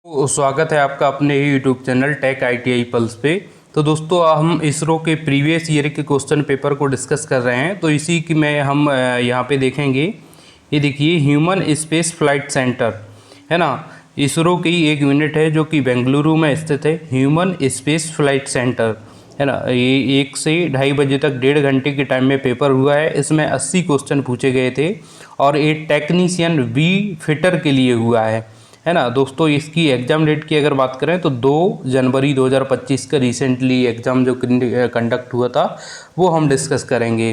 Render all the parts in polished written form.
तो स्वागत है आपका अपने ही YouTube channel tech ITI pulse पे। तो दोस्तों हम इसरो के प्रीवियस ईयर के क्वेश्चन पेपर को डिस्कस कर रहे हैं। तो इसी की मैं हम यहाँ पे देखेंगे। ये देखिए ह्यूमन स्पेस फ्लाइट सेंटर है ना, इसरो की एक यूनिट है जो कि बेंगलुरु में स्थित है। ह्यूमन स्पेस फ्लाइट सेंटर है ना, ये 1 से 2:30 बजे तक 1.5 घंटे के टाइम में पेपर हुआ है। इसमें 80 क्वेश्चन पूछे गए थे और ये टेक्नीशियन वी फिटर के लिए हुआ है ना दोस्तों। इसकी एग्ज़ाम डेट की अगर बात करें तो 2 जनवरी 2025 का रिसेंटली एग्ज़ाम जो कंडक्ट हुआ था वो हम डिस्कस करेंगे,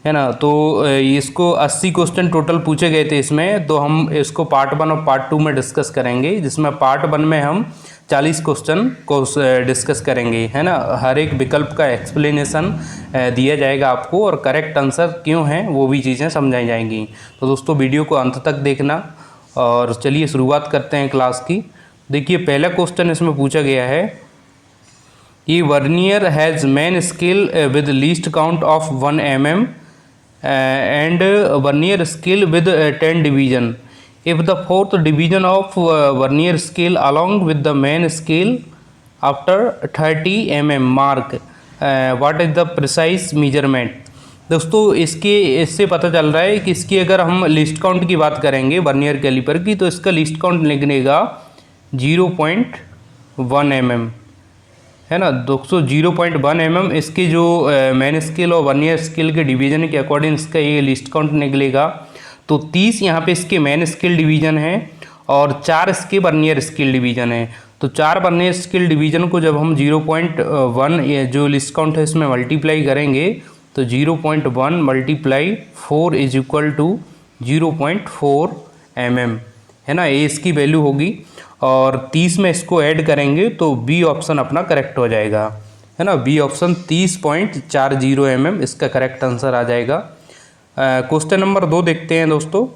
है ना। तो इसको 80 क्वेश्चन टोटल पूछे गए थे इसमें। तो हम इसको पार्ट 1 और पार्ट 2 में डिस्कस करेंगे, जिसमें पार्ट 1 में हम 40 क्वेश्चन को डिस्कस करेंगे, है ना। हर एक विकल्प का एक्सप्लेनेशन दिया जाएगा आपको और करेक्ट आंसर क्यों है वो भी चीज़ें समझाई जाएंगी। तो दोस्तों वीडियो को अंत तक देखना और चलिए शुरुआत करते हैं क्लास की। देखिए पहला क्वेश्चन इसमें पूछा गया है कि vernier has main scale with least count of 1 mm and vernier scale with 10 division. If the fourth division of vernier scale along with the main scale after 30 mm mark, what is the precise measurement? दोस्तों इससे पता चल रहा है कि इसकी अगर हम लिस्ट काउंट की बात करेंगे वर्नियर कैलिपर की, तो इसका लिस्ट काउंट निकलेगा 0.1 mm, है ना दोस्तों। 0.1 mm इसके जो मेन स्केल और वर्नियर स्केल के डिवीजन के अकॉर्डिंग इसका ये लिस्ट काउंट निकलेगा। तो 30 यहाँ पे इसके मेन स्केल डिवीजन है और 4 इसके वर्नियर स्केल डिवीजन है। तो 4 वर्नियर स्केल डिवीजन को जब हम 0.1 जो लिस्ट काउंट है इसमें मल्टीप्लाई करेंगे तो 0.1 × 4 इज इक्वल टू 0.4 mm, है ना। ये इसकी वैल्यू होगी और 30 में इसको ऐड करेंगे तो बी ऑप्शन अपना करेक्ट हो जाएगा, है ना। बी ऑप्शन 30.40 mm इसका करेक्ट आंसर आ जाएगा। क्वेश्चन नंबर 2 देखते हैं दोस्तों।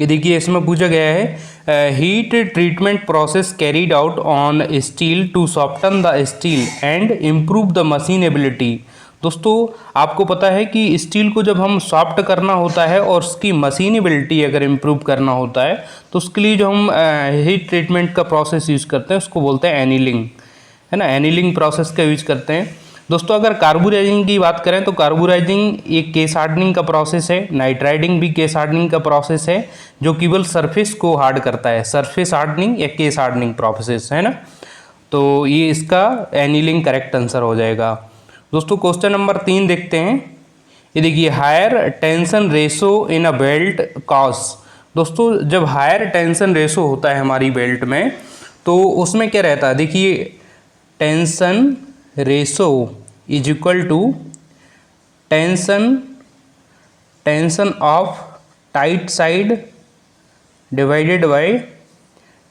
ये देखिए इसमें पूछा गया है heat treatment process carried out on steel to soften the steel and improve the machinability. दोस्तों आपको पता है कि स्टील को जब हम सॉफ्ट करना होता है और उसकी मशीनेबिलिटी अगर इम्प्रूव करना होता है तो उसके लिए जो हम हीट ट्रीटमेंट का प्रोसेस यूज़ करते हैं उसको बोलते हैं एनीलिंग, है ना। एनीलिंग प्रोसेस का यूज़ करते हैं दोस्तों। अगर कार्बोराइजिंग की बात करें तो कार्बोराइजिंग एक केस हार्डनिंग का प्रोसेस है। नाइट्राइडिंग भी केस हार्डनिंग का प्रोसेस है जो केवल सरफेस को हार्ड करता है, सरफेस हार्डनिंग या केस हार्डनिंग प्रोसेस, है ना। तो ये इसका एनीलिंग करेक्ट आंसर हो जाएगा दोस्तों। क्वेश्चन नंबर 3 देखते हैं। ये देखिए higher tension ratio in a belt cause. दोस्तों जब हायर टेंशन रेशो होता है हमारी बेल्ट में तो उसमें क्या रहता है, देखिए tension ratio is equal to tension of tight side divided by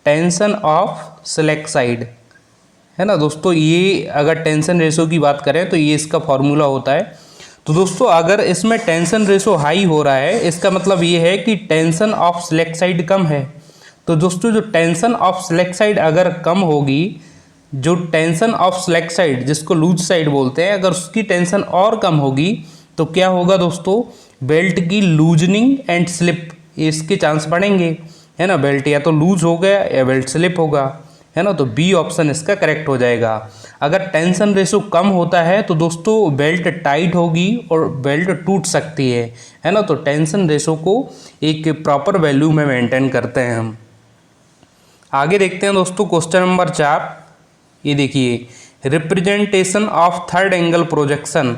tension of slack side, है ना दोस्तों। ये अगर टेंशन रेशो की बात करें तो ये इसका फॉर्मूला होता है। तो दोस्तों अगर इसमें टेंशन रेशो हाई हो रहा है इसका मतलब ये है कि टेंशन ऑफ स्लैक साइड कम है। तो दोस्तों जो टेंशन ऑफ स्लैक साइड अगर कम होगी, जो टेंशन ऑफ स्लैक साइड जिसको लूज साइड बोलते हैं, अगर उसकी टेंशन और कम होगी तो क्या होगा दोस्तों, बेल्ट की लूजनिंग एंड स्लिप इसके चांस बढ़ेंगे, है ना। बेल्ट या तो लूज हो गया या बेल्ट स्लिप होगा, है ना। तो बी ऑप्शन इसका करेक्ट हो जाएगा। अगर टेंशन रेशो कम होता है तो दोस्तों बेल्ट टाइट होगी और बेल्ट टूट सकती है ना। तो टेंशन रेशो को एक प्रॉपर वैल्यू में मेंटेन करते हैं हम। आगे देखते हैं दोस्तों क्वेश्चन नंबर 4। ये देखिए representation of third angle projection.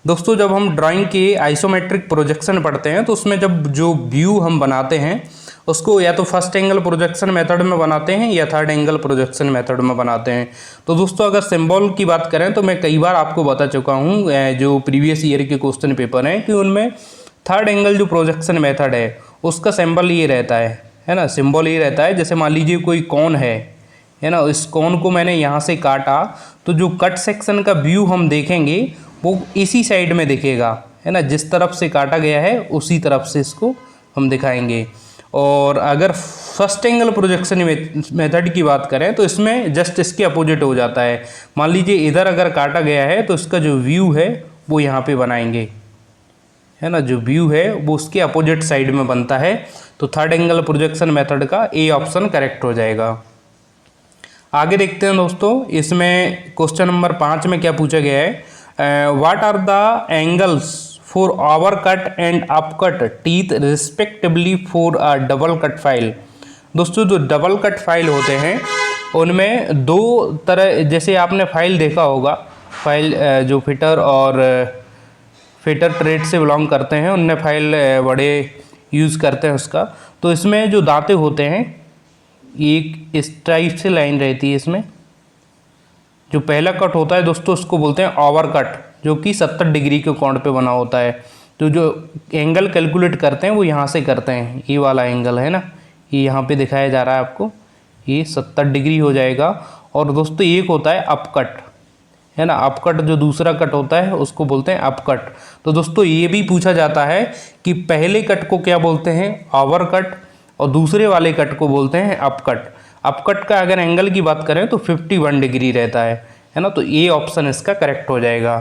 दोस्तों जब हम ड्राइंग के आइसोमेट्रिक प्रोजेक्शन पढ़ते हैं तो उसमें जब जो व्यू हम बनाते हैं उसको या तो फर्स्ट एंगल प्रोजेक्शन मेथड में बनाते हैं या थर्ड एंगल प्रोजेक्शन मेथड में बनाते हैं। तो दोस्तों अगर सिंबल की बात करें तो मैं कई बार आपको बता चुका हूँ जो प्रीवियस ईयर के क्वेश्चन पेपर हैं कि उनमें थर्ड एंगल जो प्रोजेक्शन मेथड है उसका सिंबल ये रहता है ना। सिंबल ये रहता है, जैसे मान लीजिए कोई कोन है ना, इस कोन को मैंने यहाँ से काटा तो जो कट सेक्शन का व्यू हम देखेंगे वो इसी साइड में दिखेगा, है ना। जिस तरफ से काटा गया है उसी तरफ से इसको हम दिखाएंगे। और अगर फर्स्ट एंगल प्रोजेक्शन मेथड की बात करें तो इसमें जस्ट इसके अपोजिट हो जाता है। मान लीजिए इधर अगर काटा गया है तो इसका जो व्यू है वो यहाँ पे बनाएंगे, है ना। जो व्यू है वो उसके अपोजिट साइड में बनता है। तो थर्ड एंगल प्रोजेक्शन मेथड का ए ऑप्शन करेक्ट हो जाएगा। आगे देखते हैं दोस्तों, इसमें क्वेश्चन नंबर 5 में क्या पूछा गया है, what are the angles for over cut and up cut teeth respectively for a double cut file. दोस्तों जो डबल कट फाइल होते हैं उनमें दो तरह, जैसे आपने फाइल देखा होगा, फाइल जो फिटर और फिटर ट्रेड से बिलोंग करते हैं उनने फाइल बड़े यूज़ करते हैं उसका। तो इसमें जो दांते होते हैं एक इस टाइप से लाइन रहती है, इसमें जो पहला कट होता है दोस्तों उसको बोलते हैं ओवर कट, जो कि 70 डिग्री के कोण पे बना होता है। तो जो एंगल कैलकुलेट करते हैं वो यहाँ से करते हैं, ये वाला एंगल है ना, ये यहाँ पे दिखाया जा रहा है आपको, ये 70 डिग्री हो जाएगा। और दोस्तों एक होता है अपकट, है ना, अपकट जो दूसरा कट होता है उसको बोलते हैं अपकट। तो दोस्तों ये भी पूछा जाता है कि पहले कट को क्या बोलते हैं, ओवर कट, और दूसरे वाले कट को बोलते हैं अपकट। अपकट का अगर एंगल की बात करें तो 51 डिग्री रहता है ना। तो ये ऑप्शन इसका करेक्ट हो जाएगा।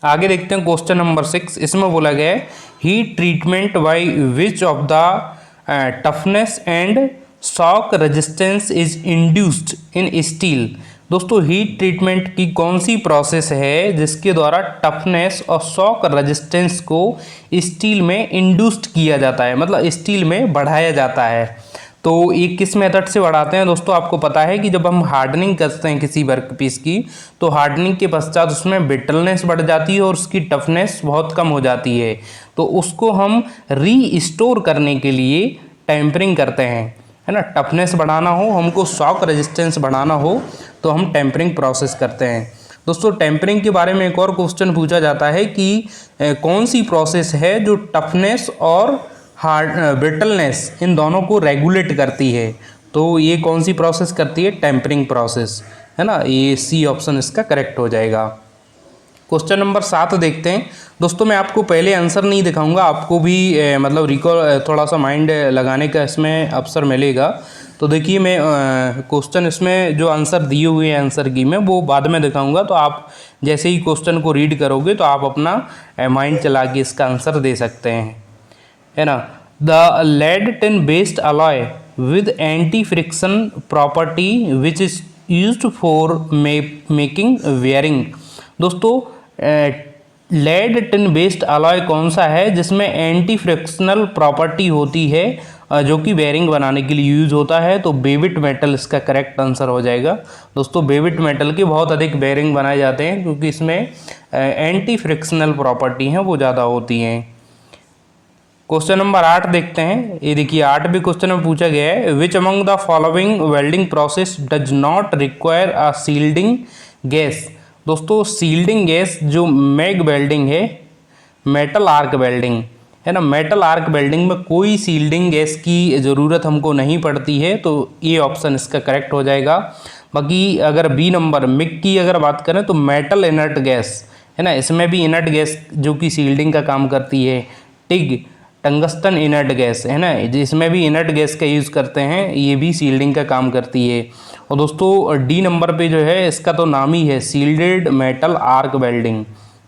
आगे देखते हैं क्वेश्चन नंबर 6, इसमें बोला गया है heat treatment by which of the toughness and shock resistance is induced in steel. दोस्तों हीट ट्रीटमेंट की कौन सी प्रोसेस है जिसके द्वारा टफनेस और शॉक रेजिस्टेंस को स्टील में इंड्यूस्ड किया जाता है, मतलब स्टील में बढ़ाया जाता है। तो ये किस मेथड से बढ़ाते हैं दोस्तों, आपको पता है कि जब हम हार्डनिंग करते हैं किसी वर्कपीस की, तो हार्डनिंग के पश्चात उसमें ब्रिटलनेस बढ़ जाती है और उसकी टफनेस बहुत कम हो जाती है। तो उसको हम रीस्टोर करने के लिए टेम्परिंग करते हैं, है ना। टफनेस बढ़ाना हो, हमको शॉक रेजिस्टेंस बढ़ाना हो, तो हम टेम्परिंग प्रोसेस करते हैं। दोस्तों टेम्परिंग के बारे में एक और क्वेश्चन पूछा जाता है कि कौन सी प्रोसेस है जो टफनेस और ब्रिटलनेस इन दोनों को रेगुलेट करती है। तो ये कौन सी प्रोसेस करती है, टेम्परिंग प्रोसेस, है ना। ये सी ऑप्शन इसका करेक्ट हो जाएगा। क्वेश्चन नंबर 7 देखते हैं। दोस्तों मैं आपको पहले आंसर नहीं दिखाऊंगा, आपको भी मतलब रिकॉल थोड़ा सा माइंड लगाने का इसमें अवसर मिलेगा। तो देखिए मैं क्वेश्चन इसमें जो आंसर दिए हुए हैं आंसर की मैं वो बाद में दिखाऊंगा। तो आप जैसे ही क्वेश्चन को रीड करोगे तो आप अपना माइंड चला के इसका आंसर दे सकते हैं, है ना। The lead tin based alloy with anti friction property which is used for making bearing. दोस्तों लेड टिन बेस्ड अलॉय कौन सा है जिसमें एंटी फ्रिक्शनल प्रॉपर्टी होती है, जो कि बेयरिंग बनाने के लिए यूज होता है। तो बेविट मेटल इसका करेक्ट आंसर हो जाएगा। दोस्तों बेविट मेटल के बहुत अधिक बेयरिंग बनाए जाते हैं क्योंकि इसमें एंटी फ्रिक्शनल प्रॉपर्टी हैं वो ज़्यादा होती हैं। क्वेश्चन नंबर 8 देखते हैं। ये देखिए 8 भी क्वेश्चन में पूछा गया है, which among the following welding process does not require a shielding gas. दोस्तों सील्डिंग गैस जो मैग वेल्डिंग है, मेटल आर्क वेल्डिंग, है ना। मेटल आर्क वेल्डिंग में कोई सील्डिंग गैस की ज़रूरत हमको नहीं पड़ती है, तो ये ऑप्शन इसका करेक्ट हो जाएगा। बाकी अगर बी नंबर मिग की अगर बात करें तो मेटल इनर्ट गैस, है ना, इसमें भी इनर्ट गैस जो कि सील्डिंग का काम करती है। टिग टंगस्टन इनर्ट गैस, है ना, इसमें भी इनर्ट गैस का यूज़ करते हैं, ये भी सील्डिंग का काम करती है। और दोस्तों डी नंबर पे जो है इसका तो नाम ही है सील्डेड मेटल आर्क वेल्डिंग,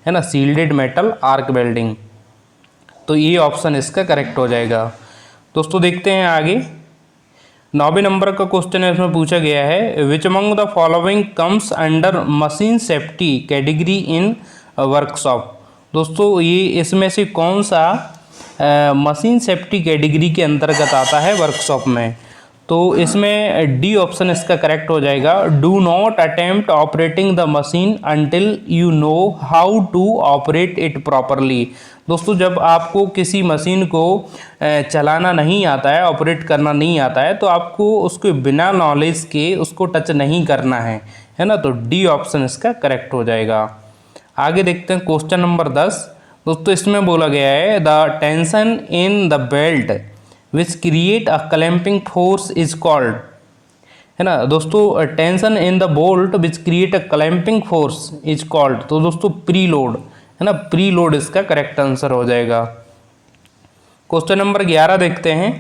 है ना, सील्डेड मेटल आर्क वेल्डिंग। तो ये ऑप्शन इसका करेक्ट हो जाएगा। दोस्तों देखते हैं आगे 9वें नंबर का क्वेश्चन है, इसमें पूछा गया है which among the following comes under machine safety category in workshop. दोस्तों ये इसमें से कौन सा मशीन सेफ्टी कैटेगरी के अंतर्गत आता है वर्कशॉप में। तो इसमें डी ऑप्शन इसका करेक्ट हो जाएगा, do not attempt operating the machine until you know how to operate it properly. दोस्तों जब आपको किसी मशीन को चलाना नहीं आता है, ऑपरेट करना नहीं आता है, तो आपको उसके बिना नॉलेज के उसको टच नहीं करना है ना। तो डी ऑप्शन इसका करेक्ट हो जाएगा। आगे देखते हैं क्वेश्चन नंबर 10। दोस्तों इसमें बोला गया है the tension in the belt which create a clamping force is called, है ना। दोस्तों tension in the bolt which create a clamping force is called, तो दोस्तों प्री लोड, है ना, प्री लोड इसका करेक्ट आंसर हो जाएगा। क्वेश्चन नंबर 11 देखते हैं।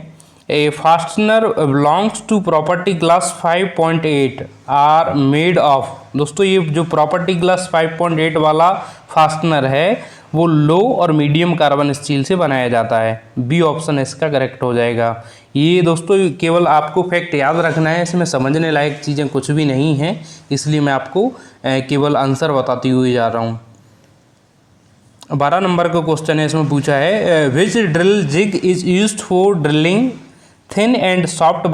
A fastener belongs to property class 5.8 are made of. दोस्तों ये जो प्रॉपर्टी क्लास 5.8 वाला फास्टनर है वो लो और मीडियम कार्बन स्टील से बनाया जाता है। बी ऑप्शन इसका करेक्ट हो जाएगा। ये दोस्तों केवल आपको फैक्ट याद रखना है, इसमें समझने लायक चीज़ें कुछ भी नहीं हैं, इसलिए मैं आपको केवल आंसर बताती हुई जा रहा हूँ। 12 नंबर का क्वेश्चन है, इसमें पूछा है which drill jig is used for drilling thin and soft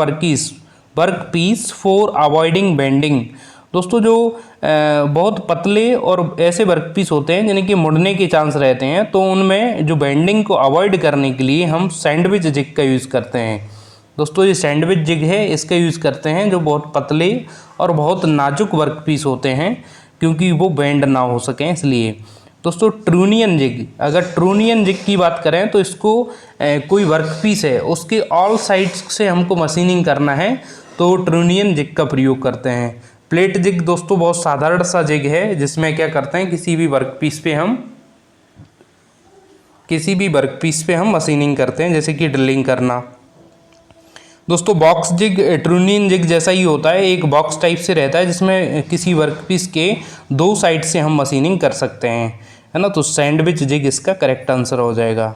work piece for avoiding bending. दोस्तों जो बहुत पतले और ऐसे वर्क पीस होते हैं जिनके मुड़ने के चांस रहते हैं, तो उनमें जो बेंडिंग को अवॉइड करने के लिए हम सैंडविच जिग का यूज़ करते हैं। दोस्तों ये सैंडविच जिग है, इसका यूज़ करते हैं जो बहुत पतले और बहुत नाजुक वर्क पीस होते हैं, क्योंकि वो बेंड ना हो सकें इसलिए। दोस्तों ट्रूनियन जिग, अगर ट्रूनियन जिग की बात करें तो इसको कोई वर्क पीस है उसके ऑल साइड्स से हमको मशीनिंग करना है, तो ट्रूनियन जिग का प्रयोग करते हैं। प्लेट जिग दोस्तों बहुत साधारण सा जिग है, जिसमें क्या करते हैं किसी भी वर्क पीस पे हम मशीनिंग करते हैं, जैसे कि ड्रिलिंग करना। दोस्तों बॉक्स जिग ट्रूनियन जिग जैसा ही होता है, एक बॉक्स टाइप से रहता है जिसमें किसी वर्क पीस के 2 साइड से हम मशीनिंग कर सकते हैं, है ना। तो सैंडविच जिग इसका करेक्ट आंसर हो जाएगा।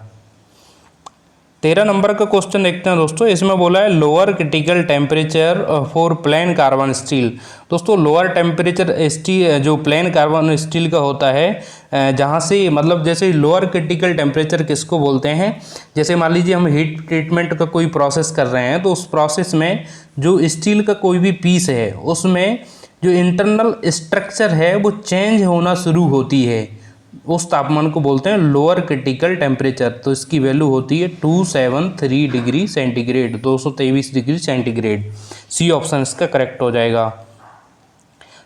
13 नंबर का क्वेश्चन देखते हैं दोस्तों, इसमें बोला है lower critical temperature for plane carbon steel. दोस्तों लोअर टेम्परेचर स्टील जो प्लेन कार्बन स्टील का होता है, जहाँ से मतलब जैसे लोअर क्रिटिकल टेम्परेचर किसको बोलते हैं, जैसे मान लीजिए हम हीट ट्रीटमेंट का कोई प्रोसेस कर रहे हैं, तो उस प्रोसेस में जो स्टील का कोई भी पीस है उसमें जो इंटरनल स्ट्रक्चर है वो चेंज होना शुरू होती है, उस तापमान को बोलते हैं लोअर क्रिटिकल टेम्परेचर। तो इसकी वैल्यू होती है 273 degree centigrade, 223 degree centigrade. C option इसका करेक्ट हो जाएगा।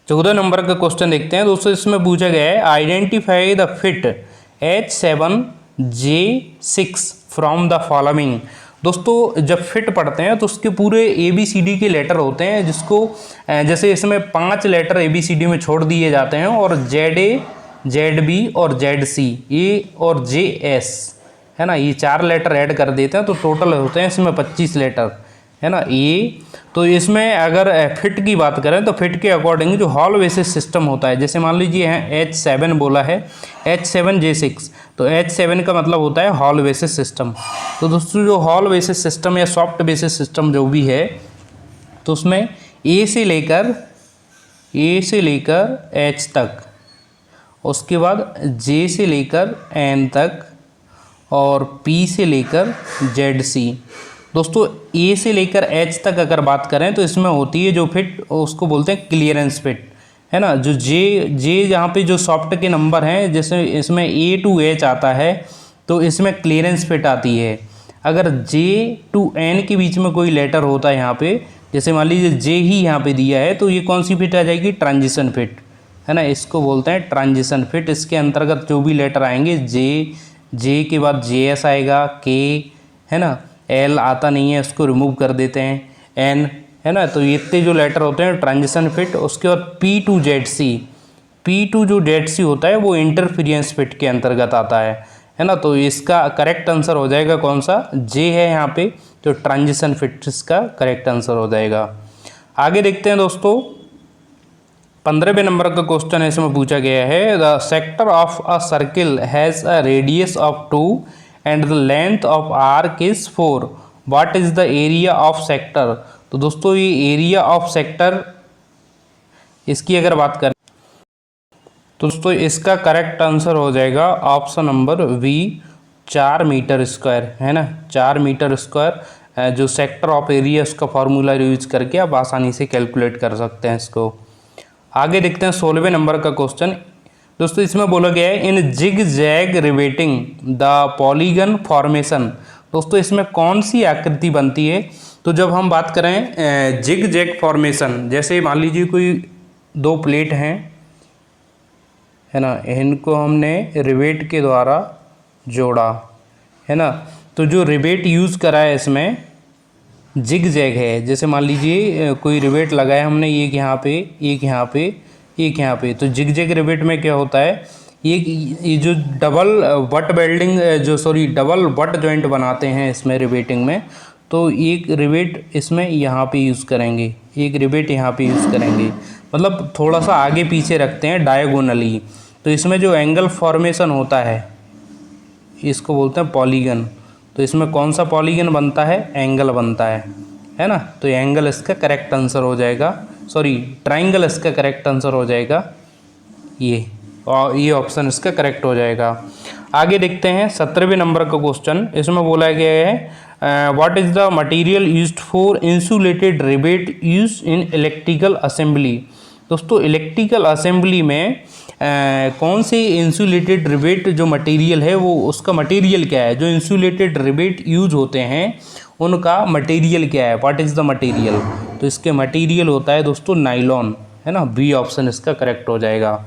14 नंबर का क्वेश्चन देखते हैं दोस्तों, इसमें पूछा गया है identify the fit H7J6 from the following. दोस्तों जब फिट पढ़ते हैं तो उसके पूरे ABCD के लेटर होते हैं, जिसको जैसे इसमें 5 लेटर ABCD में छोड़ दिए जाते हैं, और ZA ZB और ZC A और JS, है ना, ये 4 लेटर ऐड कर देते हैं, तो टोटल होते हैं इसमें 25 लेटर, है ना ये। तो इसमें अगर फिट की बात करें तो फिट के अकॉर्डिंग जो हॉल बेसिस सिस्टम होता है, जैसे मान लीजिए है H7 बोला है, H7J6, तो H7 का मतलब होता है हॉल बेसिस सिस्टम। तो दोस्तों जो हॉल बेसिस सिस्टम या सॉफ्ट बेसिस सिस्टम जो भी है, तो उसमें A से लेकर H तक, उसके बाद J से लेकर N तक, और P से लेकर ZC। दोस्तों A से लेकर H तक अगर बात करें तो इसमें होती है जो फिट, उसको बोलते हैं क्लियरेंस फिट, है ना। जो J जहाँ पे जो सॉफ्ट के नंबर हैं, जैसे इसमें A to H आता है, तो इसमें क्लियरेंस फिट आती है। अगर J to N के बीच में कोई लेटर होता है यहाँ पे, जैसे मान लीजिए J ही यहाँ पे दिया है, तो ये कौन सी फिट आ जाएगी, ट्रांजिशन फिट, है ना, इसको बोलते हैं ट्रांजिशन फिट। इसके अंतर्गत जो भी लेटर आएंगे, J के बाद JS आएगा, K, है ना, L आता नहीं है, उसको रिमूव कर देते हैं, N, है ना। तो ये इतने जो लेटर होते हैं ट्रांजिशन फिट। उसके बाद P to जो ZC होता है वो इंटरफेरेंस फिट के अंतर्गत आता है ना। तो इसका करेक्ट आंसर हो जाएगा कौन सा, J है यहाँ पे, तो ट्रांजिशन फिट इसका करेक्ट आंसर हो जाएगा। आगे देखते हैं दोस्तों, 15वें नंबर का क्वेश्चन है, इसमें पूछा गया है the sector of a circle has a radius of 2 and the length of arc is 4, what is the area of sector. तो दोस्तों ये एरिया ऑफ सेक्टर, इसकी अगर बात करें तो दोस्तों इसका करेक्ट आंसर हो जाएगा option number V, 4 meter square, है ना, 4 मीटर स्क्वायर। जो सेक्टर ऑफ एरिया उसका फॉर्मूला यूज करके आप आसानी से कैलकुलेट कर सकते हैं इसको। आगे देखते हैं 16वें नंबर का क्वेश्चन दोस्तों, इसमें बोला गया है in zig zag riveting the polygon formation. दोस्तों इसमें कौन सी आकृति बनती है, तो जब हम बात करें जिग जैग फॉर्मेशन, जैसे मान लीजिए कोई 2 प्लेट हैं, है ना, इनको हमने रिवेट के द्वारा जोड़ा, है ना, तो जो रिवेट यूज़ करा है इसमें जिग जैग है। जैसे मान लीजिए कोई रिवेट लगाया हमने, एक यहाँ पे, एक यहाँ पे, एक यहाँ पे, तो जिग जैग रिवेट में क्या होता है, ये जो डबल बट जॉइंट बनाते हैं इसमें रिवेटिंग में, तो एक रिवेट इसमें यहाँ पे यूज़ करेंगे, एक रिवेट यहाँ पे यूज़ करेंगे, मतलब थोड़ा सा आगे पीछे रखते हैं डायगोनली। तो इसमें जो एंगल फॉर्मेशन होता है इसको बोलते हैं पॉलीगन। तो तो इसमें कौन सा पॉलीगन बनता है, एंगल बनता है ना। तो एंगल इसका करेक्ट आंसर हो जाएगा, सॉरी ट्राइंगल इसका करेक्ट आंसर हो जाएगा ये, और ये ऑप्शन इसका करेक्ट हो जाएगा। आगे देखते हैं 17वें नंबर का क्वेश्चन। इसमें बोला गया है what is the material used for insulated rivet use in electrical assembly. दोस्तों इलेक्ट्रिकल असेंबली में कौन से इंसुलेटेड रिवेट जो मटेरियल है वो उसका मटेरियल क्या है, जो इंसुलेटेड रिवेट यूज होते हैं उनका मटेरियल क्या है, व्हाट इज़ द मटेरियल। तो इसके मटेरियल होता है दोस्तों नाइलॉन, है ना। बी ऑप्शन इसका करेक्ट हो जाएगा।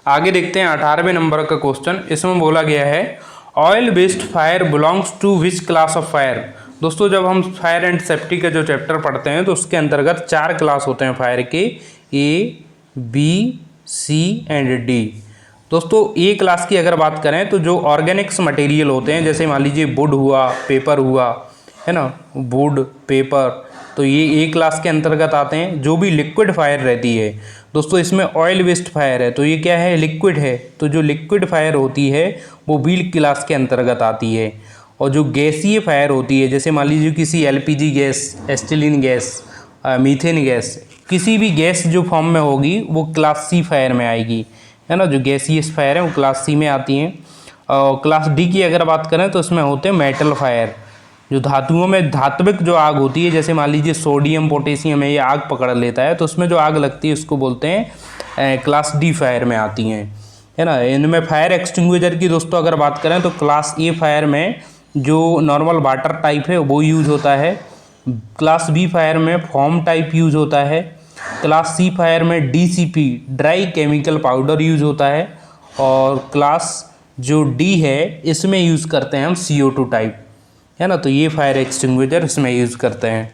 आगे देखते हैं 18वें नंबर का क्वेश्चन। इसमें बोला गया है oil based fire belongs to which class of fire. दोस्तों जब हम फायर एंड सेफ्टी का जो चैप्टर पढ़ते हैं तो उसके अंतर्गत 4 क्लास होते हैं फायर के, A B C and D. दोस्तों ए क्लास की अगर बात करें तो जो ऑर्गेनिक्स मटेरियल होते हैं, जैसे मान लीजिए वुड हुआ, पेपर हुआ, है ना, वुड पेपर, तो ये ए क्लास के अंतर्गत आते हैं। जो भी लिक्विड फायर रहती है दोस्तों, इसमें ऑयल बेस्ड फायर है तो ये क्या है, लिक्विड है, तो जो लिक्विड फायर होती है वो बी क्लास के अंतर्गत आती है। और जो गैसीय फायर होती है, जैसे मान लीजिए किसी LPG gas, acetylene gas, methane gas, किसी भी गैस जो फॉर्म में होगी वो क्लास सी फायर में आएगी, है ना। जो गैसीय फायर है वो क्लास सी में आती हैं। और क्लास डी की अगर बात करें तो इसमें होते हैं मेटल फायर, जो धातुओं में धात्विक जो आग होती है, जैसे मान लीजिए सोडियम पोटेशियम है, ये आग पकड़ लेता है तो उसमें जो आग लगती है उसको बोलते हैं क्लास डी फायर में आती हैं, है ना। इनमें फायर एक्सटिंग्विशर की दोस्तों अगर बात करें तो क्लास ए फायर में जो नॉर्मल वाटर टाइप है वो यूज़ होता है, क्लास बी फायर में फॉर्म टाइप यूज़ होता है, क्लास सी फायर में DCP dry chemical powder use होता है, और क्लास जो डी है इसमें यूज़ करते हैं हम CO2 टाइप, है ना। तो ये फायर एक्सटिंग्विशर इसमें यूज़ करते हैं।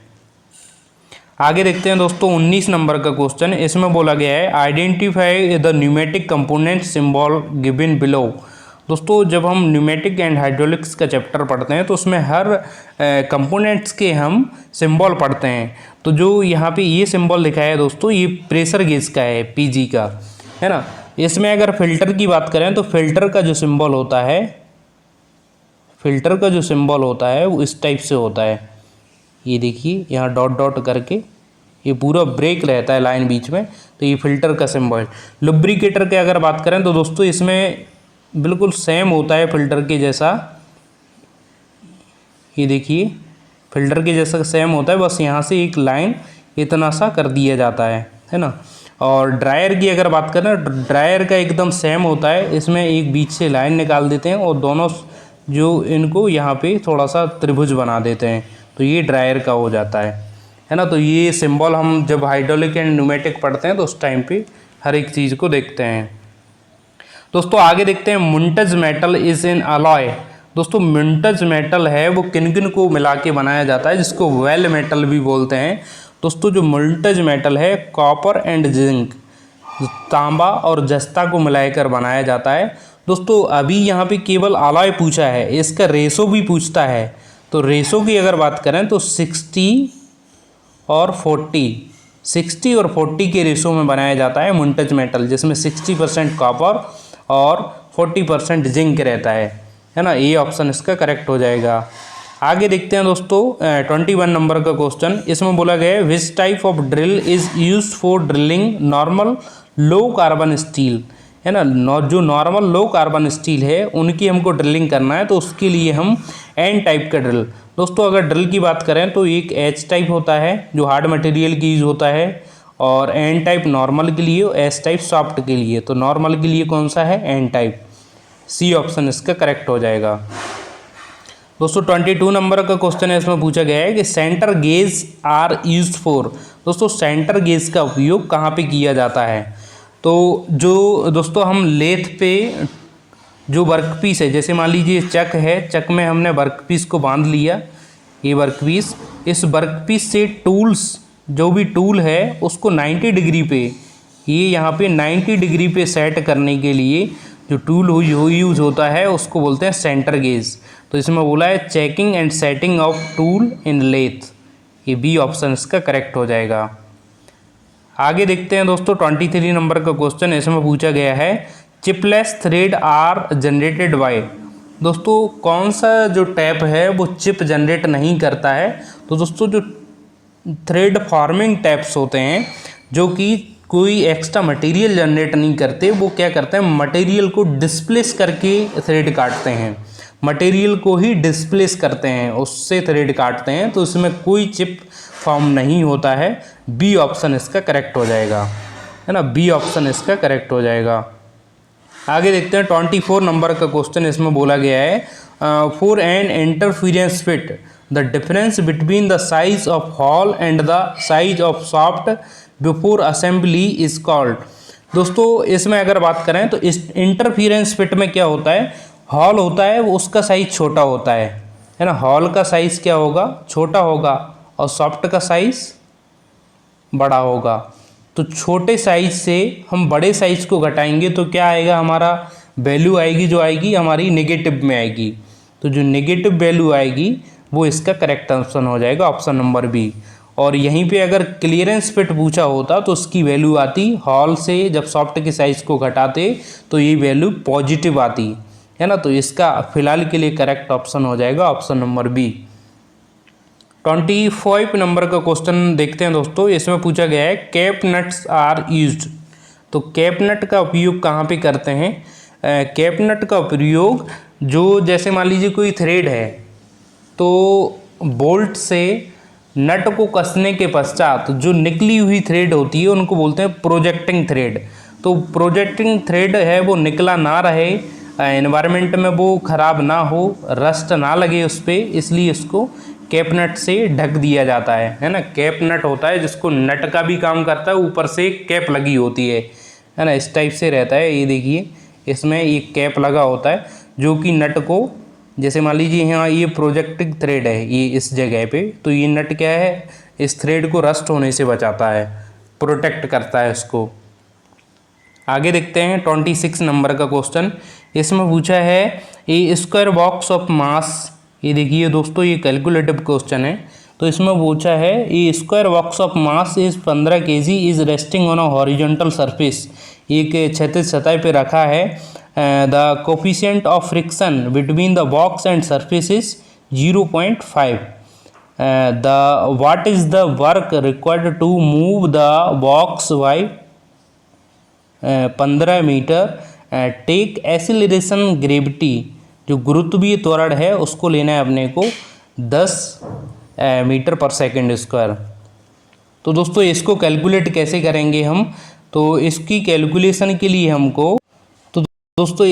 आगे देखते हैं दोस्तों 19 नंबर का क्वेश्चन। इसमें बोला गया है identify the pneumatic component symbol given below. दोस्तों जब हम न्यूमेटिक एंड हाइड्रोलिक्स का चैप्टर पढ़ते हैं तो उसमें हर कंपोनेंट्स के हम सिंबल पढ़ते हैं। तो जो यहाँ पे ये सिंबल लिखा है दोस्तों, ये प्रेशर गेज का है, PG का, है ना। इसमें अगर फिल्टर की बात करें तो फिल्टर का जो सिंबल होता है, फिल्टर का जो सिंबल होता है वो इस टाइप से होता है, ये देखिए यहाँ डॉट डॉट करके ये पूरा ब्रेक रहता है लाइन बीच में, तो ये फिल्टर का सिंबल। लुब्रिकेटर की अगर बात करें तो दोस्तों इसमें बिल्कुल सेम होता है फिल्टर के जैसा, ये देखिए फिल्टर के जैसा सेम होता है, बस यहाँ से एक लाइन इतना सा कर दिया जाता है ना। और ड्रायर की अगर बात करें, ड्रायर का एकदम सेम होता है, इसमें एक बीच से लाइन निकाल देते हैं और दोनों जो इनको यहाँ पे थोड़ा सा त्रिभुज बना देते हैं, तो ये ड्रायर का हो जाता है ना। तो ये सिंबल हम जब हाइड्रोलिक एंड न्यूमेटिक पढ़ते हैं तो उस टाइम पे हर एक चीज़ को देखते हैं। दोस्तों आगे देखते हैं मुंटज मेटल इज़ एन अलॉय। दोस्तों मुंटज मेटल है वो किन किन को मिला के बनाया जाता है, जिसको वेल मेटल भी बोलते हैं। दोस्तों जो मुंटज मेटल है कॉपर एंड जिंक, तांबा और जस्ता को मिलाकर बनाया जाता है। दोस्तों अभी यहाँ पे केवल अलॉय पूछा है, इसका रेशो भी पूछता है। तो रेशो की अगर बात करें तो 60 और 40 के रेशो में बनाया जाता है मुंटज मेटल, जिसमें 60% कॉपर और 40% जिंक रहता है ना। ये ऑप्शन इसका करेक्ट हो जाएगा। आगे देखते हैं दोस्तों 21 नंबर का क्वेश्चन। इसमें बोला गया है which type of drill is use for drilling normal low carbon steel, है ना। जो नॉर्मल लो कार्बन स्टील है उनकी हमको ड्रिलिंग करना है, तो उसके लिए हम एन टाइप का ड्रिल। दोस्तों अगर ड्रिल की बात करें तो एक एच टाइप होता है जो हार्ड मटेरियल की यूज़ होता है, और एन टाइप नॉर्मल के लिए, एस टाइप सॉफ्ट के लिए। तो नॉर्मल के लिए कौन सा है, एन टाइप। सी ऑप्शन इसका करेक्ट हो जाएगा। दोस्तों 22 नंबर का क्वेश्चन है, इसमें पूछा गया है कि center gauge are used for. दोस्तों सेंटर गेज का उपयोग कहाँ पे किया जाता है। तो जो दोस्तों हम लेथ पे जो वर्कपीस है, जैसे मान लीजिए चक है, चक में हमने वर्कपीस को बांध लिया, ये वर्कपीस, इस वर्कपीस से टूल्स, जो भी टूल है उसको 90 डिग्री पे, ये यहाँ पे 90 डिग्री पे सेट करने के लिए जो टूल यूज़ होता है उसको बोलते हैं सेंटर गेज। तो इसमें बोला है checking and setting of tool in lathe, ये बी ऑप्शन इसका करेक्ट हो जाएगा। आगे देखते हैं दोस्तों 23 नंबर का क्वेश्चन। इसमें पूछा गया है चिपलेस थ्रेड आर जनरेटेड बाय। दोस्तों कौन सा जो टैप है वो चिप जनरेट नहीं करता है? तो दोस्तों जो थ्रेड फॉर्मिंग टैप्स होते हैं जो कि कोई एक्स्ट्रा मटेरियल जनरेट नहीं करते, वो क्या करते हैं, मटेरियल को डिस्प्लेस करके थ्रेड काटते हैं, मटेरियल को ही डिस्प्लेस करते हैं, उससे थ्रेड काटते हैं। तो इसमें कोई चिप फॉर्म नहीं होता है। बी ऑप्शन इसका करेक्ट हो जाएगा, है ना, बी ऑप्शन इसका करेक्ट हो जाएगा। आगे देखते हैं 24 नंबर का क्वेश्चन। इसमें बोला गया है for an interference fit the difference between the size of hole and the size of shaft before assembly is called. दोस्तों इसमें अगर बात करें तो इस इंटरफेरेंस फिट में क्या होता है, हॉल होता है वो उसका साइज छोटा होता है ना, हॉल का साइज क्या होगा, छोटा होगा, और सॉफ्ट का साइज बड़ा होगा। तो छोटे साइज से हम बड़े साइज को घटाएंगे तो क्या आएगा, हमारा वैल्यू आएगी जो आएगी हमारी नेगेटिव में आएगी। तो जो नेगेटिव वैल्यू आएगी वो इसका करेक्ट ऑप्शन हो जाएगा, ऑप्शन नंबर बी। और यहीं पे अगर क्लियरेंस फिट पूछा होता तो उसकी वैल्यू आती हॉल से, जब सॉफ्ट के साइज को घटाते तो ये वैल्यू पॉजिटिव आती है ना। तो इसका फिलहाल के लिए करेक्ट ऑप्शन हो जाएगा ऑप्शन नंबर बी। 25 नंबर का क्वेश्चन देखते हैं दोस्तों। इसमें पूछा गया है कैप नट्स आर यूज्ड। तो कैप नट का उपयोग कहाँ पे करते हैं? कैप नट का प्रयोग जो जैसे मान लीजिए कोई थ्रेड है तो बोल्ट से नट को कसने के पश्चात जो निकली हुई थ्रेड होती है उनको बोलते हैं प्रोजेक्टिंग थ्रेड। तो प्रोजेक्टिंग थ्रेड है वो निकला ना रहे, एनवायरनमेंट में वो ख़राब ना हो, रस्ट ना लगे उस पर, इसलिए इसको कैप नट से ढक दिया जाता है ना। कैप नट होता है जिसको नट का भी काम करता है, ऊपर से कैप लगी होती है ना, इस टाइप से रहता है। ये देखिए इसमें एक कैप लगा होता है जो कि नट को, जैसे मान लीजिए यहाँ ये प्रोजेक्टिंग थ्रेड है ये इस जगह पे, तो ये नट क्या है, इस थ्रेड को रस्ट होने से बचाता है, प्रोटेक्ट करता है इसको। आगे देखते हैं 26 नंबर का क्वेश्चन। इसमें पूछा है ए स्क्वायर बॉक्स ऑफ मास। ये देखिए दोस्तों ये कैलकुलेटिव क्वेश्चन है। तो इसमें पूछा है a square box of mass is 15 kg is resting on a horizontal surface. एक क्षैतिज सतह पे रखा है। The coefficient of friction between the box and surface is 0.5। The what is the work required to move the box by 15 metre. Take acceleration gravity, जो गुरुत्वीय त्वरण है उसको लेना है अपने को 10 मीटर पर सेकेंड स्क्वायर। तो दोस्तों इसको कैलकुलेट कैसे करेंगे हम? तो इसकी कैलकुलेशन के लिए हमको, तो दोस्तों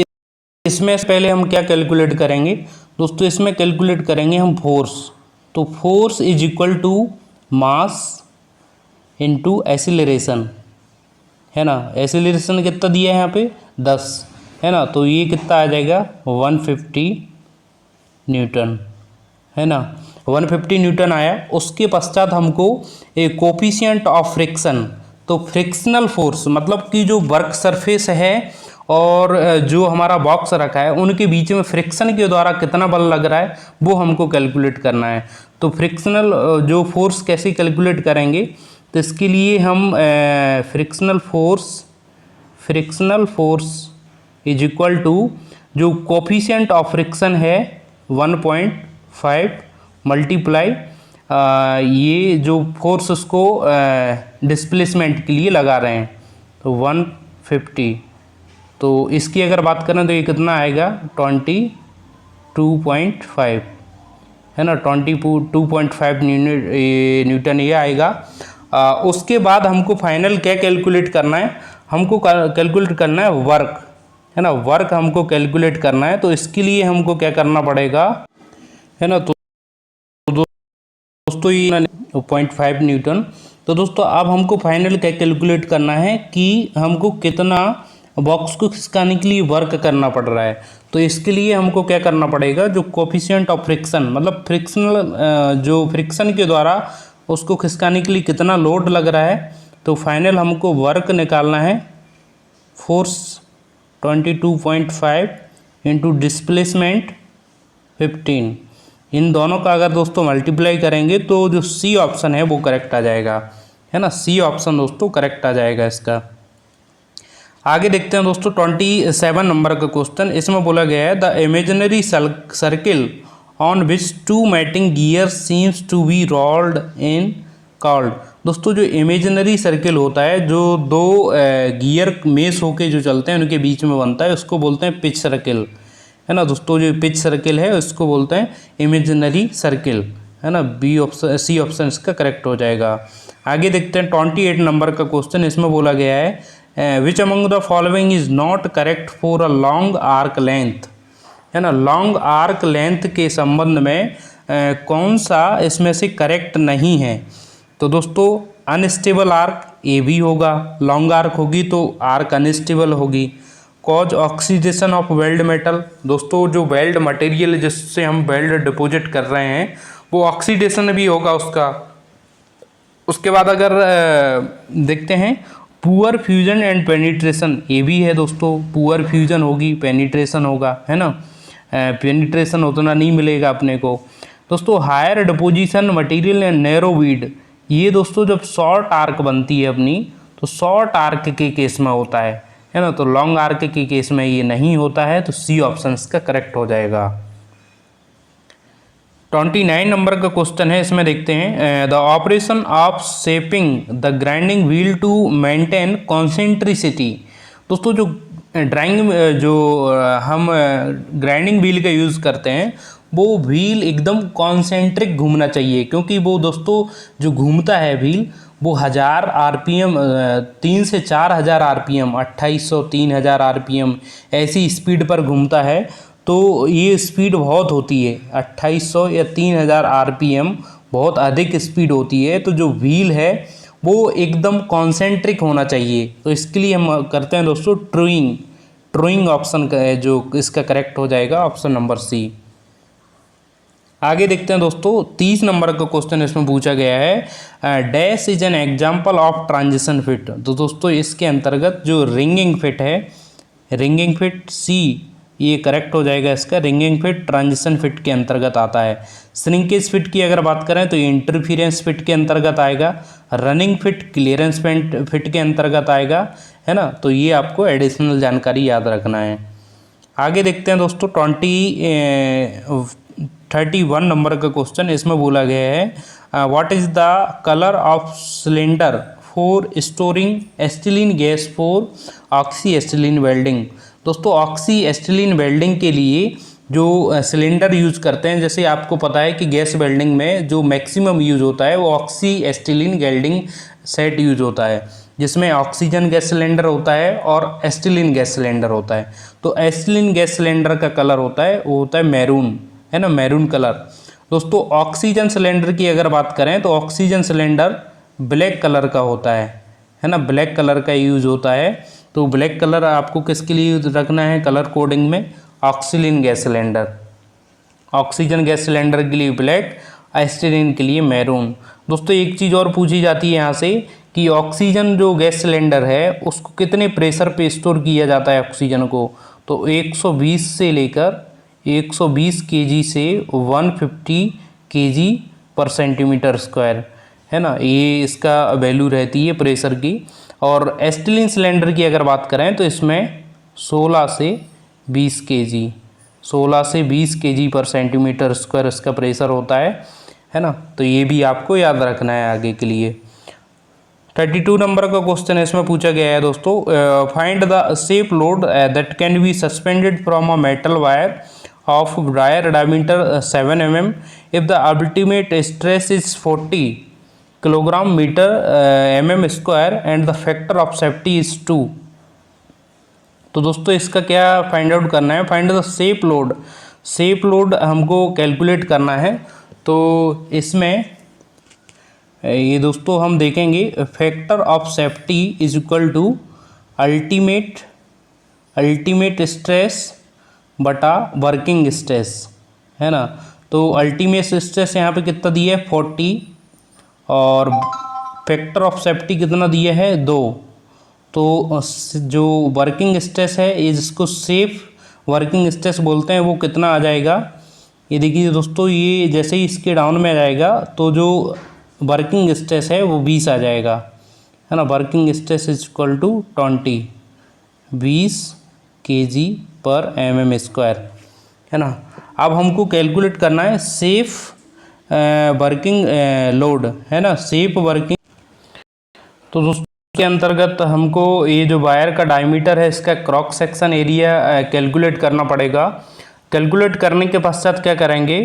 इसमें पहले हम क्या कैलकुलेट करेंगे दोस्तों, इसमें कैलकुलेट करेंगे हम फोर्स। तो force is equal to mass into acceleration, है ना। एसिलरेशन कितना दिया है यहाँ पे 10, है ना। तो ये कितना आ जाएगा 150 न्यूटन, है ना, 150 न्यूटन आया। उसके पश्चात हमको एक कोफिशिएंट ऑफ फ्रिक्शन, तो फ्रिक्शनल फोर्स मतलब कि जो वर्क सरफेस है और जो हमारा बॉक्स रखा है उनके बीच में फ्रिक्शन के द्वारा कितना बल लग रहा है वो हमको कैलकुलेट करना है। तो फ्रिक्शनल जो फोर्स कैसे कैलकुलेट करेंगे, तो इसके लिए हम frictional force is equal to जो कोफिशिएंट ऑफ फ्रिक्शन है 1.5 मल्टीप्लाई ये जो फोर्स उसको डिस्प्लेसमेंट के लिए लगा रहे हैं तो 150। तो इसकी अगर बात करें तो ये कितना आएगा 22.5, है ना, 22.5 न्यूटन ये आएगा। उसके बाद हमको फाइनल क्या कैलकुलेट करना है, हमको कैलकुलेट करना है वर्क, है ना, वर्क हमको कैलकुलेट करना है। तो इसके लिए हमको क्या करना पड़ेगा, है ना। तो दोस्तों ये 0.5 न्यूटन। तो दोस्तों अब हमको फाइनल क्या कैलकुलेट करना है कि हमको कितना बॉक्स को खिसकाने के लिए वर्क करना पड़ रहा है। तो इसके लिए हमको क्या करना पड़ेगा, जो कोफिशिएंट ऑफ फ्रिक्शन मतलब फ्रिक्शनल जो फ्रिक्शन के द्वारा उसको खिसकाने के लिए कितना लोड लग रहा है, तो फाइनल हमको वर्क निकालना है फोर्स 22.5 इंटू डिस्प्लेसमेंट 15। इन दोनों का अगर दोस्तों मल्टीप्लाई करेंगे तो जो सी ऑप्शन है वो करेक्ट आ जाएगा, है ना, सी ऑप्शन दोस्तों करेक्ट आ जाएगा इसका। आगे देखते हैं दोस्तों 27 नंबर का क्वेश्चन। इसमें बोला गया है the imaginary circle on which two mating gear seems to be rolled in called. दोस्तों जो इमेजिनरी सर्किल होता है, जो दो गियर मेस होके जो चलते हैं उनके बीच में बनता है, उसको बोलते हैं पिच सर्किल, है ना दोस्तों। जो पिच सर्किल है उसको बोलते हैं इमेजिनरी सर्किल, है ना। बी ऑप्शन, सी ऑप्शन इसका करेक्ट हो जाएगा। आगे देखते हैं 28 नंबर का क्वेश्चन। इसमें बोला गया है which among the following is not correct for a long arc length, है ना। लॉन्ग आर्क लेंथ के संबंध में कौन सा इसमें से करेक्ट नहीं है। तो दोस्तों अनस्टेबल आर्क ए भी होगा, लॉन्ग आर्क होगी तो आर्क अनस्टेबल होगी। Cause oxidation of weld metal, दोस्तों जो वेल्ड मटेरियल जिससे हम वेल्ड डिपॉजिट कर रहे हैं वो ऑक्सीडेशन भी होगा उसका। उसके बाद अगर देखते हैं पुअर फ्यूजन एंड पेनिट्रेशन, ये भी है दोस्तों। पुअर फ्यूजन होगी, पेनिट्रेशन होगा, है ना। पेनिट्रेशन उतना नहीं मिलेगा अपने को। दोस्तों higher deposition material and narrow weld, ये दोस्तों जब शॉर्ट आर्क बनती है अपनी, तो शॉर्ट आर्क के केस में होता है ना। तो लॉन्ग आर्क के केस में ये नहीं होता है, तो सी ऑप्शन का करेक्ट हो जाएगा। 29 नंबर का क्वेश्चन है। इसमें देखते हैं the operation of shaping the grinding wheel to maintain concentricity. दोस्तों जो हम ग्राइंडिंग व्हील का यूज़ करते हैं, वो व्हील एकदम कॉन्सेंट्रिक घूमना चाहिए, क्योंकि वो दोस्तों जो घूमता है व्हील वो 1000 RPM, 3 से 4000 RPM, 2800 3000 RPM ऐसी स्पीड पर घूमता है। तो ये स्पीड बहुत होती है, 2800 या 3000 RPM बहुत अधिक स्पीड होती है। तो जो व्हील है वो एकदम कॉन्सेंट्रिक होना चाहिए। तो इसके लिए हम करते हैं दोस्तों ट्रूइंग ऑप्शन का है जो इसका करेक्ट हो जाएगा, ऑप्शन नंबर सी। आगे देखते हैं दोस्तों 30 नंबर का क्वेश्चन। इसमें पूछा गया है dash is an example of transition fit. तो दोस्तों इसके अंतर्गत जो रिंगिंग फिट है, रिंगिंग फिट सी ये करेक्ट हो जाएगा इसका। रिंगिंग फिट ट्रांजिशन फिट के अंतर्गत आता है। श्रिंकेज फिट की अगर बात करें तो इंटरफिरेंस फिट के अंतर्गत आएगा। रनिंग फिट क्लियरेंस फिट के अंतर्गत आएगा, है ना। तो ये आपको एडिशनल जानकारी याद रखना है। आगे देखते हैं दोस्तों 31 नंबर का क्वेश्चन। इसमें बोला गया है what is the colour of cylinder for storing acetylene gas for oxy acetylene welding. दोस्तों ऑक्सी एसिटिलीन वेल्डिंग के लिए जो सिलेंडर यूज करते हैं, जैसे आपको पता है कि गैस वेल्डिंग में जो मैक्सिमम यूज होता है वो oxy acetylene welding set use होता है, जिसमें ऑक्सीजन गैस सिलेंडर होता है और एसिटिलीन गैस सिलेंडर होता है। तो एसिटिलीन गैस सिलेंडर का कलर होता है वो होता है मैरून, है ना, मैरून कलर। दोस्तों ऑक्सीजन सिलेंडर की अगर बात करें तो ऑक्सीजन सिलेंडर ब्लैक कलर का होता है ना, ब्लैक कलर का यूज होता है। तो ब्लैक कलर आपको किसके लिए यूज रखना है कलर कोडिंग में, oxygen gas cylinder, oxygen gas cylinder के लिए ब्लैक, एसिटिलीन के लिए मैरून। दोस्तों एक चीज़ और पूछी जाती है यहाँ से कि ऑक्सीजन जो गैस सिलेंडर है उसको कितने प्रेशर पे स्टोर किया जाता है ऑक्सीजन को। तो 120 से लेकर 120 kg से 150 kg पर सेंटीमीटर स्क्वायर, है ना, ये इसका वैल्यू रहती है प्रेशर की। और एसिटिलीन सिलेंडर की अगर बात करें तो इसमें 16 से 20 kg, 16 से 20 kg पर सेंटीमीटर स्क्वायर इसका प्रेशर होता है ना। तो ये भी आपको याद रखना है आगे के लिए। 32 नंबर का क्वेश्चन है। इसमें पूछा गया है दोस्तों find the safe load that can be suspended from a metal wire of wire diameter 7 mm if the ultimate stress is 40 kilogram meter mm square and the factor of safety is 2। तो दोस्तों इसका क्या find out करना है, find the safe load. Safe load हमको calculate करना है। तो इसमें ये दोस्तों हम देखेंगे factor of safety is equal to ultimate stress बटा वर्किंग स्ट्रेस, है ना। तो अल्टीमेट स्ट्रेस यहाँ पे कितना दिया है 40 और फैक्टर ऑफ सेफ्टी कितना दिया है 2। तो जो वर्किंग स्ट्रेस है ये जिसको सेफ वर्किंग स्ट्रेस बोलते हैं वो कितना आ जाएगा, ये देखिए दोस्तों, ये जैसे ही इसके डाउन में आ जाएगा तो जो वर्किंग स्ट्रेस है वो 20 आ जाएगा, है ना। Working stress is equal to 20, 20 kg पर mm स्क्वायर, है ना। अब हमको कैलकुलेट करना है सेफ वर्किंग लोड, है ना, सेफ वर्किंग। तो दोस्तों के अंतर्गत हमको ये जो वायर का डायमीटर है इसका क्रॉस सेक्शन एरिया कैलकुलेट करना पड़ेगा। कैलकुलेट करने के पश्चात क्या करेंगे,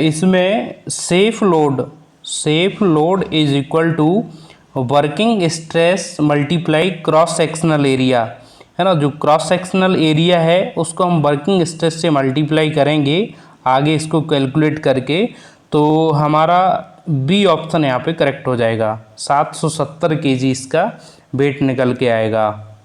इसमें safe load is equal to working stress multiply cross sectional area, है ना। जो क्रॉस सेक्शनल एरिया है उसको हम वर्किंग स्ट्रेस से मल्टीप्लाई करेंगे आगे इसको कैलकुलेट करके, तो हमारा बी ऑप्शन यहाँ पे करेक्ट हो जाएगा। 770 kg इसका वेट निकल के आएगा।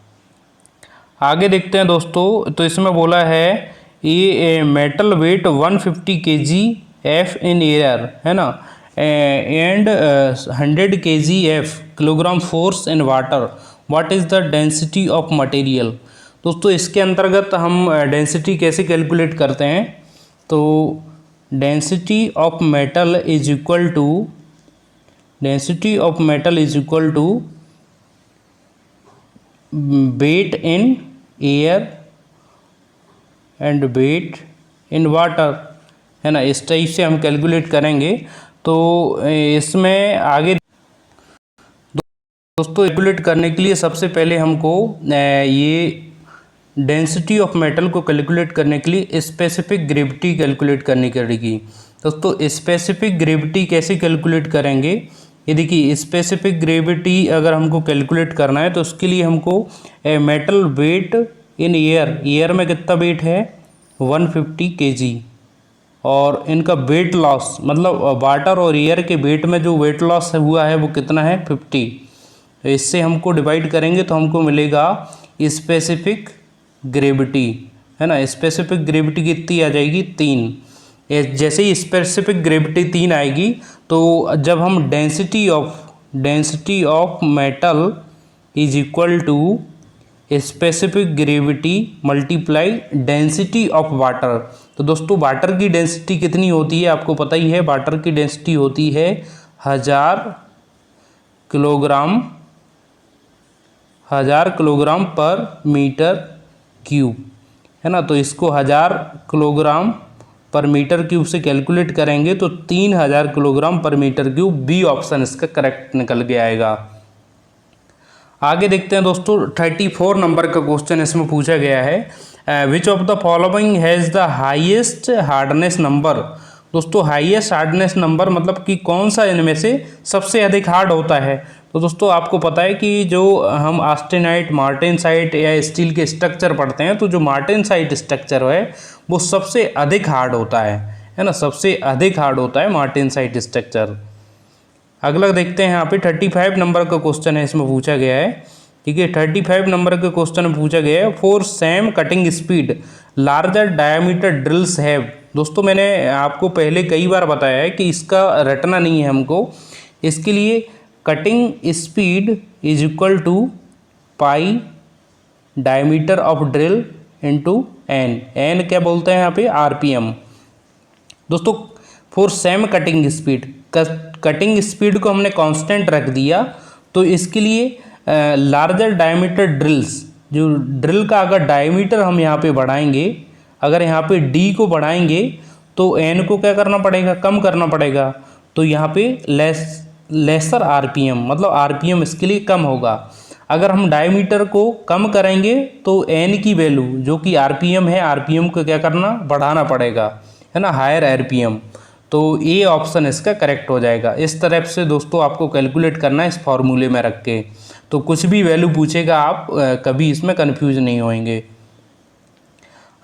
आगे देखते हैं दोस्तों, तो इसमें बोला है ये metal weight 150 kg F in air, है ना, and 100 kg F kilogram force in water, what is the density of material. दोस्तों इसके अंतर्गत हम डेंसिटी कैसे कैलकुलेट करते हैं, तो density of metal is equal to weight in air and weight in water, है ना। इस टाइप से हम कैलकुलेट करेंगे। तो इसमें आगे दोस्तों कैलकुलेट करने के लिए सबसे पहले हमको ये डेंसिटी ऑफ मेटल को कैलकुलेट करने के लिए स्पेसिफिक ग्रेविटी कैलकुलेट करनी पड़ेगी। दोस्तों स्पेसिफिक ग्रेविटी कैसे कैलकुलेट करेंगे, ये देखिए स्पेसिफिक ग्रेविटी अगर हमको कैलकुलेट करना है तो उसके लिए हमको मेटल वेट इन एयर में कितना वेट है 150 kg, और इनका वेट लॉस मतलब वाटर और एयर के वेट में जो वेट लॉस हुआ है वो कितना है 50। इससे हमको डिवाइड करेंगे तो हमको मिलेगा स्पेसिफिक ग्रेविटी, है ना। स्पेसिफिक ग्रेविटी कितनी आ जाएगी 3। जैसे ही स्पेसिफिक ग्रेविटी 3 आएगी तो जब हम density of metal is equal to specific gravity multiply density of water. तो दोस्तों वाटर की डेंसिटी कितनी होती है आपको पता ही है, वाटर की डेंसिटी होती है 1000 किलोग्राम पर मीटर क्यूब, है ना। तो इसको 1000 किलोग्राम पर मीटर क्यूब से कैलकुलेट करेंगे तो 3000 किलोग्राम पर मीटर क्यूब, बी ऑप्शन इसका करेक्ट निकल के आएगा। आगे देखते हैं दोस्तों 34 नंबर का क्वेश्चन इसमें पूछा गया है, which of the following has the highest hardness number. दोस्तों हाईएस्ट हार्डनेस नंबर मतलब कि कौन सा इनमें से सबसे अधिक हार्ड होता है। तो दोस्तों आपको पता है कि जो हम ऑस्टेनाइट, मार्टेनसाइट या स्टील के स्ट्रक्चर पढ़ते हैं, तो जो मार्टेनसाइट स्ट्रक्चर है वो सबसे अधिक हार्ड होता है ना, सबसे अधिक हार्ड होता है मार्टेनसाइट स्ट्रक्चर। अगला देखते हैं यहाँ पे 35 नंबर का क्वेश्चन है इसमें पूछा गया है, ठीक है। 35 नंबर के क्वेश्चन में पूछा गया है, for same cutting speed larger diameter drills have. दोस्तों मैंने आपको पहले कई बार बताया है कि इसका रटना नहीं है हमको, इसके लिए cutting speed is equal to pi diameter of drill into N क्या बोलते हैं यहाँ पे आरपीएम। दोस्तों for same cutting speed, cutting speed को हमने कांस्टेंट रख दिया, तो इसके लिए लार्जर डायमीटर ड्रिल्स, जो ड्रिल का अगर डायमीटर हम यहाँ पे बढ़ाएंगे, अगर यहाँ पे डी को बढ़ाएंगे तो एन को क्या करना पड़ेगा, कम करना पड़ेगा। तो यहाँ पे लेसर आरपीएम मतलब आरपीएम इसके लिए कम होगा। अगर हम डायमीटर को कम करेंगे तो एन की वैल्यू जो कि आरपीएम है, आरपीएम को क्या करना, बढ़ाना पड़ेगा, है ना, हायर आरपीएम। तो ये ऑप्शन इसका करेक्ट हो जाएगा। इस तरह से दोस्तों आपको कैलकुलेट करना है इस फॉर्मूले में रख के, तो कुछ भी वैल्यू पूछेगा आप कभी इसमें कन्फ्यूज नहीं होंगे।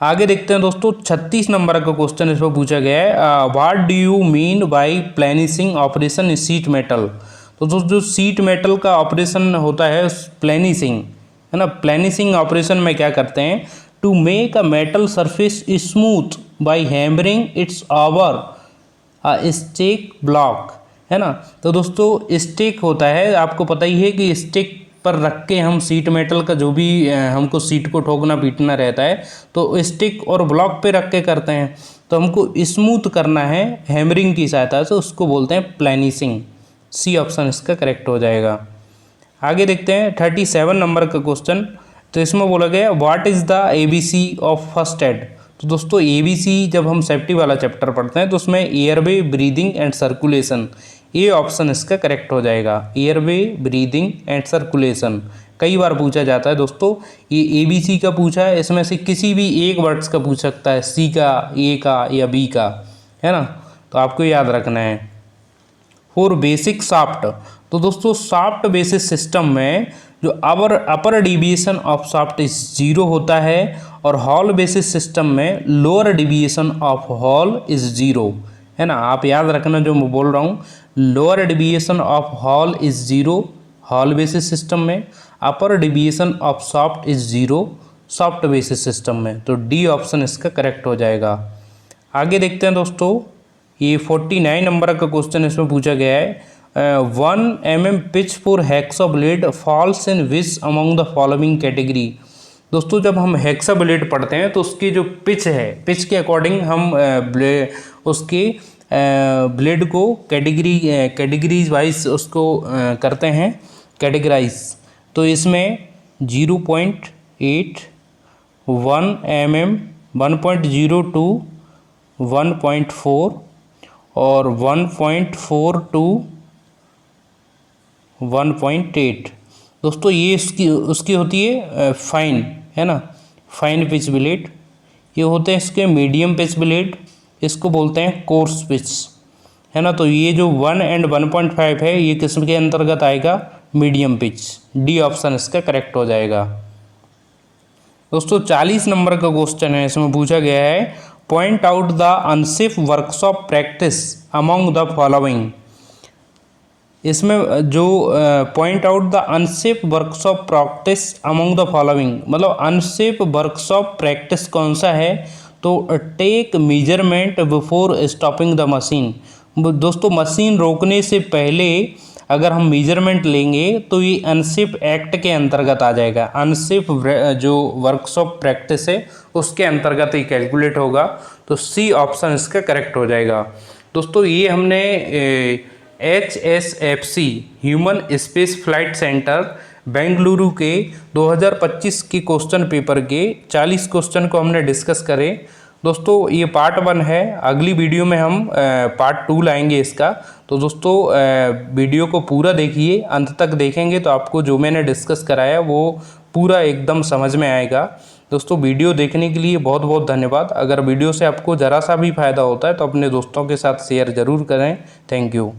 आगे देखते हैं दोस्तों 36 नंबर का क्वेश्चन इसमें पूछा गया है, what do you mean by planishing operation in sheet metal. तो दोस्तों जो शीट मेटल का ऑपरेशन होता है प्लेनिशिंग, है ना, प्लेनिशिंग ऑपरेशन में क्या करते हैं, to make a metal surface smooth by hammering its over stake block, है ना। तो दोस्तों स्टेक होता है, आपको पता ही है कि स्टेक पर रख के हम सीट मेटल का जो भी हमको सीट को ठोकना पीटना रहता है तो स्टिक और ब्लॉक पे रख के करते हैं। तो हमको स्मूथ करना है हैमरिंग की सहायता से, उसको बोलते हैं प्लेनिशिंग। सी ऑप्शन इसका करेक्ट हो जाएगा। आगे देखते हैं 37 नंबर का क्वेश्चन, तो इसमें बोला गया what is the ABC of first aid. तो दोस्तों ABC जब हम सेफ्टी वाला चैप्टर पढ़ते हैं तो उसमें एयरवे, ब्रीदिंग एंड सर्कुलेशन, ये ऑप्शन इसका करेक्ट हो जाएगा। एयरवे, ब्रीदिंग एंड सर्कुलेशन कई बार पूछा जाता है दोस्तों। ये ABC का पूछा है, इसमें से किसी भी एक वर्ड्स का पूछ सकता है, C का, A का या B का, है ना। तो आपको याद रखना है। फॉर बेसिक शाफ्ट, तो दोस्तों शाफ्ट बेसिस सिस्टम में जो अपर डिविएशन ऑफ शाफ्ट इज 0 होता है और हॉल बेसिस सिस्टम में lower deviation of hole is 0, है ना। आप याद रखना जो मैं बोल रहा हूँ, lower deviation of hole is 0 hole basis system में, upper deviation of shaft is 0 shaft basis system में। तो डी ऑप्शन इसका करेक्ट हो जाएगा। आगे देखते हैं दोस्तों, ये 49 नंबर का क्वेश्चन इसमें पूछा गया है। 1 mm pitch for hexa blade falls in which among the following category. दोस्तों जब हम हेक्सा ब्लेड पढ़ते हैं तो उसकी जो पिच है, पिच के अकॉर्डिंग हम उसके ब्लेड को कैटेगरीज वाइज उसको करते हैं कैटेगराइज। तो इसमें 0.8, 1 mm, 1.02, 1.4 और 1.4 to 1.8। दोस्तों ये उसकी होती है फाइन, है ना, फाइन पिच ब्लेड। ये होते हैं इसके मीडियम पिच ब्लेड, इसको बोलते हैं कोर्स पिच, है ना। तो ये जो 1 and 1.5 है ये किस्म के अंतर्गत आएगा, मीडियम पिच। डी ऑप्शन इसका करेक्ट हो जाएगा। दोस्तों 40 नंबर का क्वेश्चन है, इसमें पूछा गया है point out the unsafe workshop practice among the following. इसमें जो point out the unsafe workshop practice among the following, मतलब अनसेफ वर्कशॉप प्रैक्टिस कौन सा है, तो take measurement before stopping the machine. दोस्तों मशीन रोकने से पहले अगर हम मेजरमेंट लेंगे तो ये अनसेफ एक्ट के अंतर्गत आ जाएगा। अनसेफ जो वर्कशॉप प्रैक्टिस है उसके अंतर्गत ही कैलकुलेट होगा। तो सी ऑप्शन इसका करेक्ट हो जाएगा। दोस्तों ये हमने HSFC human space flight centre Bengaluru के 2025 के क्वेश्चन पेपर के 40 क्वेश्चन को हमने डिस्कस करे। दोस्तों ये पार्ट 1 है, अगली वीडियो में हम पार्ट 2 लाएंगे इसका। तो दोस्तों वीडियो को पूरा देखिए, अंत तक देखेंगे तो आपको जो मैंने डिस्कस कराया वो पूरा एकदम समझ में आएगा। दोस्तों वीडियो देखने के लिए बहुत बहुत धन्यवाद। अगर वीडियो से आपको ज़रा सा भी फ़ायदा होता है तो अपने दोस्तों के साथ शेयर ज़रूर करें। Thank you.